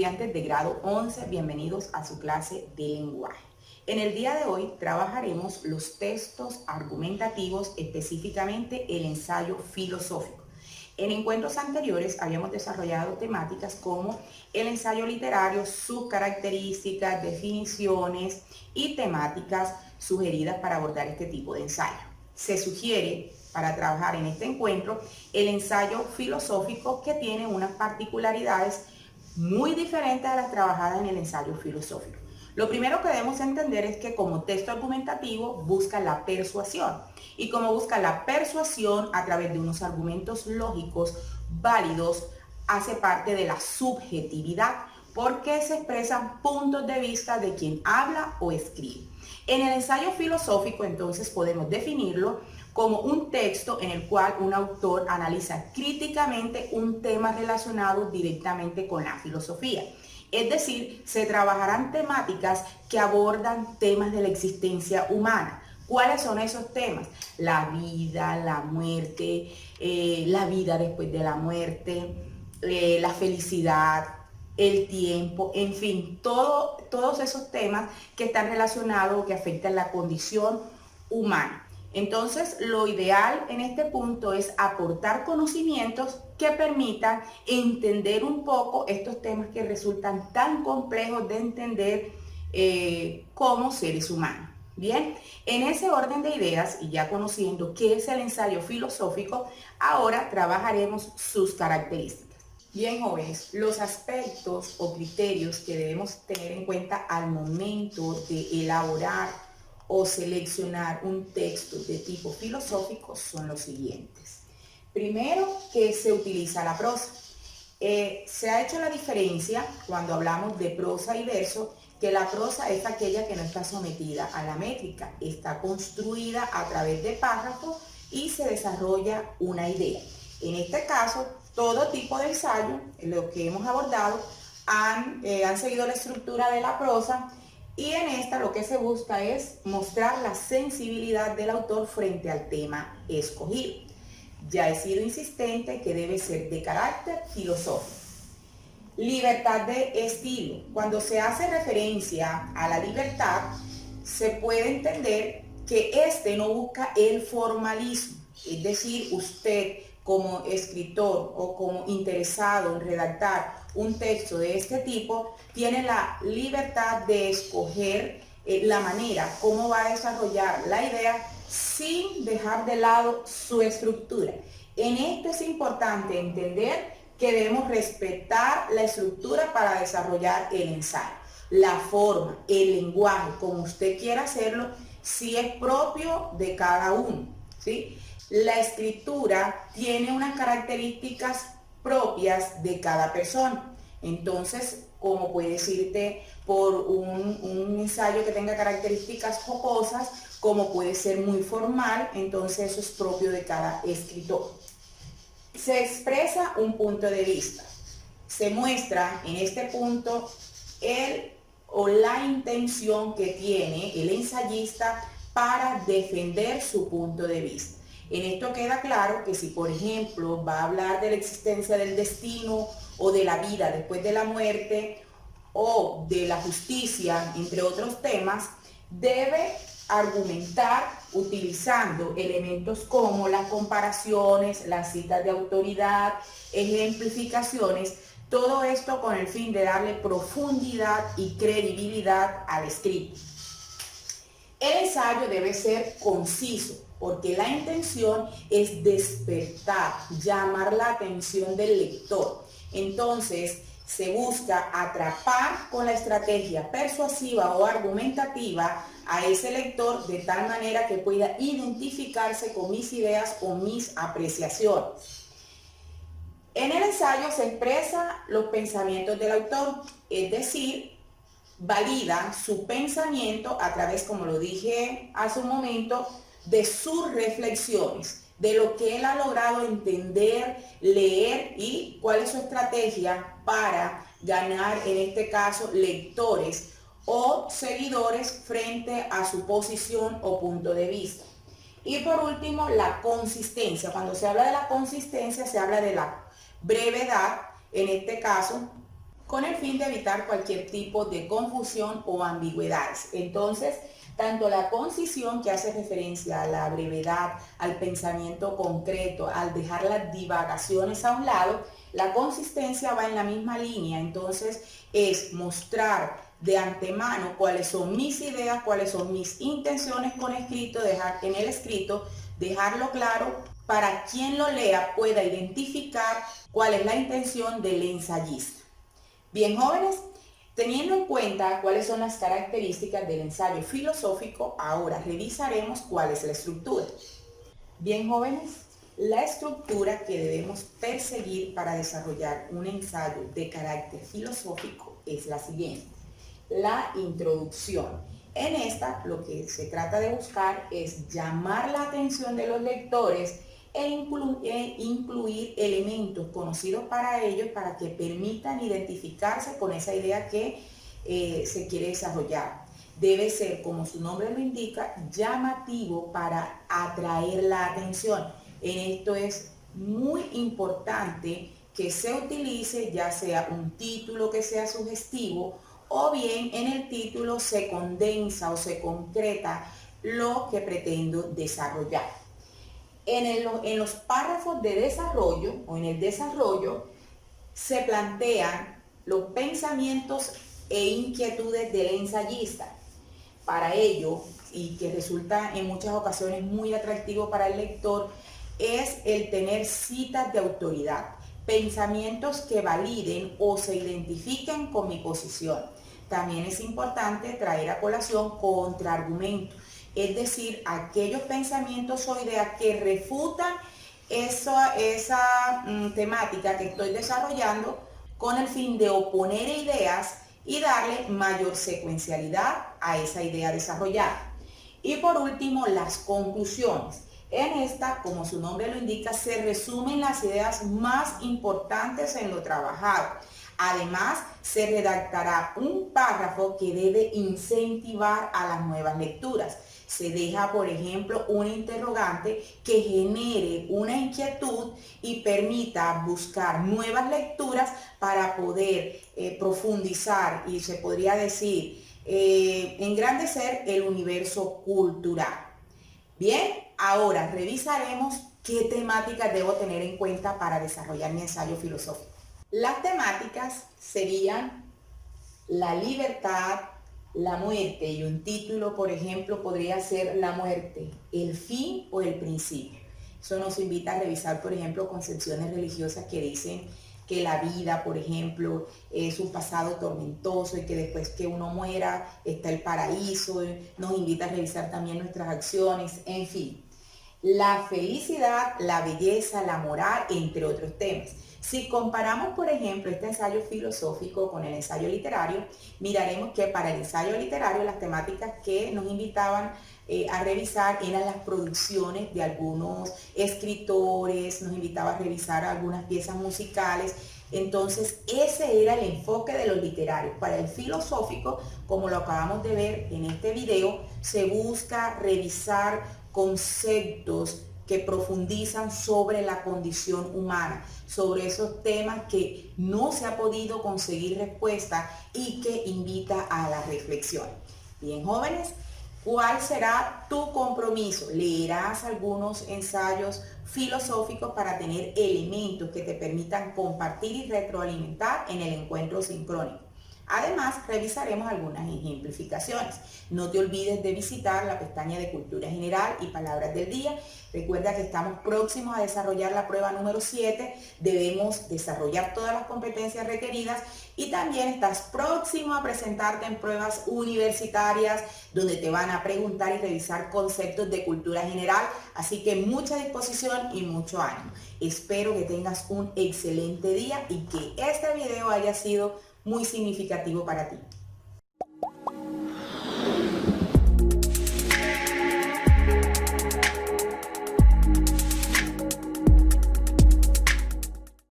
estudiantes de grado 11, bienvenidos a su clase de lenguaje. En el día de hoy trabajaremos los textos argumentativos, específicamente el ensayo filosófico. En encuentros anteriores habíamos desarrollado temáticas como el ensayo literario, sus características, definiciones y temáticas sugeridas para abordar este tipo de ensayo. Se sugiere para trabajar en este encuentro el ensayo filosófico, que tiene unas particularidades muy diferentes a las trabajadas en el ensayo filosófico. Lo primero que debemos entender es que como texto argumentativo busca la persuasión, y como busca la persuasión a través de unos argumentos lógicos válidos, hace parte de la subjetividad, porque se expresan puntos de vista de quien habla o escribe. En el ensayo filosófico, entonces, podemos definirlo como un texto en el cual un autor analiza críticamente un tema relacionado directamente con la filosofía. Es decir, se trabajarán temáticas que abordan temas de la existencia humana. ¿Cuáles son esos temas? La vida, la muerte, la vida después de la muerte, la felicidad, el tiempo, en fin, todos esos temas que están relacionados o que afectan la condición humana. Entonces, lo ideal en este punto es aportar conocimientos que permitan entender un poco estos temas que resultan tan complejos de entender como seres humanos. Bien, en ese orden de ideas, y ya conociendo qué es el ensayo filosófico, ahora trabajaremos sus características. Bien, jóvenes, los aspectos o criterios que debemos tener en cuenta al momento de elaborar o seleccionar un texto de tipo filosófico son los siguientes. Primero, que se utiliza la prosa. Se ha hecho la diferencia cuando hablamos de prosa y verso, que la prosa es aquella que no está sometida a la métrica, está construida a través de párrafos y se desarrolla una idea. En este caso, todo tipo de ensayo, lo que hemos abordado, han seguido la estructura de la prosa, y en esta lo que se busca es mostrar la sensibilidad del autor frente al tema escogido. Ya he sido insistente que debe ser de carácter filosófico. Libertad de estilo. Cuando se hace referencia a la libertad, se puede entender que este no busca el formalismo. Es decir, usted como escritor o como interesado en redactar un texto de este tipo, tiene la libertad de escoger la manera, cómo va a desarrollar la idea sin dejar de lado su estructura. En esto es importante entender que debemos respetar la estructura para desarrollar el ensayo. La forma, el lenguaje, como usted quiera hacerlo, sí es propio de cada uno, ¿sí? La escritura tiene unas características propias de cada persona. Entonces, como puede decirte por un ensayo que tenga características jocosas, como puede ser muy formal, entonces eso es propio de cada escritor. Se expresa un punto de vista. Se muestra en este punto el o la intención que tiene el ensayista para defender su punto de vista. En esto queda claro que si, por ejemplo, va a hablar de la existencia del destino o de la vida después de la muerte o de la justicia, entre otros temas, debe argumentar utilizando elementos como las comparaciones, las citas de autoridad, ejemplificaciones, todo esto con el fin de darle profundidad y credibilidad al escrito. El ensayo debe ser conciso, porque la intención es despertar, llamar la atención del lector. Entonces, se busca atrapar con la estrategia persuasiva o argumentativa a ese lector de tal manera que pueda identificarse con mis ideas o mis apreciaciones. En el ensayo se expresan los pensamientos del autor, es decir, valida su pensamiento a través, como lo dije hace un momento, de sus reflexiones, de lo que él ha logrado entender, leer y cuál es su estrategia para ganar, en este caso, lectores o seguidores frente a su posición o punto de vista. Y por último, la consistencia. Cuando se habla de la consistencia, se habla de la brevedad, en este caso, con el fin de evitar cualquier tipo de confusión o ambigüedades. Entonces, tanto la concisión, que hace referencia a la brevedad, al pensamiento concreto, al dejar las divagaciones a un lado, la consistencia va en la misma línea. Entonces, es mostrar de antemano cuáles son mis ideas, cuáles son mis intenciones con escrito, dejar en el escrito, dejarlo claro para quien lo lea pueda identificar cuál es la intención del ensayista. Bien, jóvenes, teniendo en cuenta cuáles son las características del ensayo filosófico, ahora revisaremos cuál es la estructura. Bien, jóvenes, la estructura que debemos perseguir para desarrollar un ensayo de carácter filosófico es la siguiente: la introducción. En esta, lo que se trata de buscar es llamar la atención de los lectores e incluir elementos conocidos para ellos para que permitan identificarse con esa idea que se quiere desarrollar. Debe ser, como su nombre lo indica, llamativo para atraer la atención. En esto es muy importante que se utilice ya sea un título que sea sugestivo o bien en el título se condensa o se concreta lo que pretendo desarrollar. En los párrafos de desarrollo o en el desarrollo se plantean los pensamientos e inquietudes del ensayista. Para ello, y que resulta en muchas ocasiones muy atractivo para el lector, es el tener citas de autoridad, pensamientos que validen o se identifiquen con mi posición. También es importante traer a colación contraargumentos, es decir, aquellos pensamientos o ideas que refutan esa temática que estoy desarrollando con el fin de oponer ideas y darle mayor secuencialidad a esa idea desarrollada. Y por último, las conclusiones. En esta, como su nombre lo indica, se resumen las ideas más importantes en lo trabajado. Además, se redactará un párrafo que debe incentivar a las nuevas lecturas. Se deja, por ejemplo, una interrogante que genere una inquietud y permita buscar nuevas lecturas para poder profundizar y se podría decir engrandecer el universo cultural. Bien, ahora revisaremos qué temáticas debo tener en cuenta para desarrollar mi ensayo filosófico. Las temáticas serían la libertad, la muerte, y un título, por ejemplo, podría ser la muerte, el fin o el principio. Eso nos invita a revisar, por ejemplo, concepciones religiosas que dicen que la vida, por ejemplo, es un pasado tormentoso y que después que uno muera está el paraíso. Nos invita a revisar también nuestras acciones, en fin. La felicidad, la belleza, la moral, entre otros temas. Si comparamos, por ejemplo, este ensayo filosófico con el ensayo literario, miraremos que para el ensayo literario las temáticas que nos invitaban a revisar eran las producciones de algunos escritores, nos invitaba a revisar algunas piezas musicales. Entonces, ese era el enfoque de los literarios. Para el filosófico, como lo acabamos de ver en este video, se busca revisar conceptos que profundizan sobre la condición humana, sobre esos temas que no se ha podido conseguir respuesta y que invita a la reflexión. Bien, jóvenes, ¿cuál será tu compromiso? Leerás algunos ensayos filosóficos para tener elementos que te permitan compartir y retroalimentar en el encuentro sincrónico. Además, revisaremos algunas ejemplificaciones. No te olvides de visitar la pestaña de Cultura General y Palabras del Día. Recuerda que estamos próximos a desarrollar la prueba número 7. Debemos desarrollar todas las competencias requeridas y también estás próximo a presentarte en pruebas universitarias donde te van a preguntar y revisar conceptos de cultura general. Así que mucha disposición y mucho ánimo. Espero que tengas un excelente día y que este video haya sido muy significativo para ti.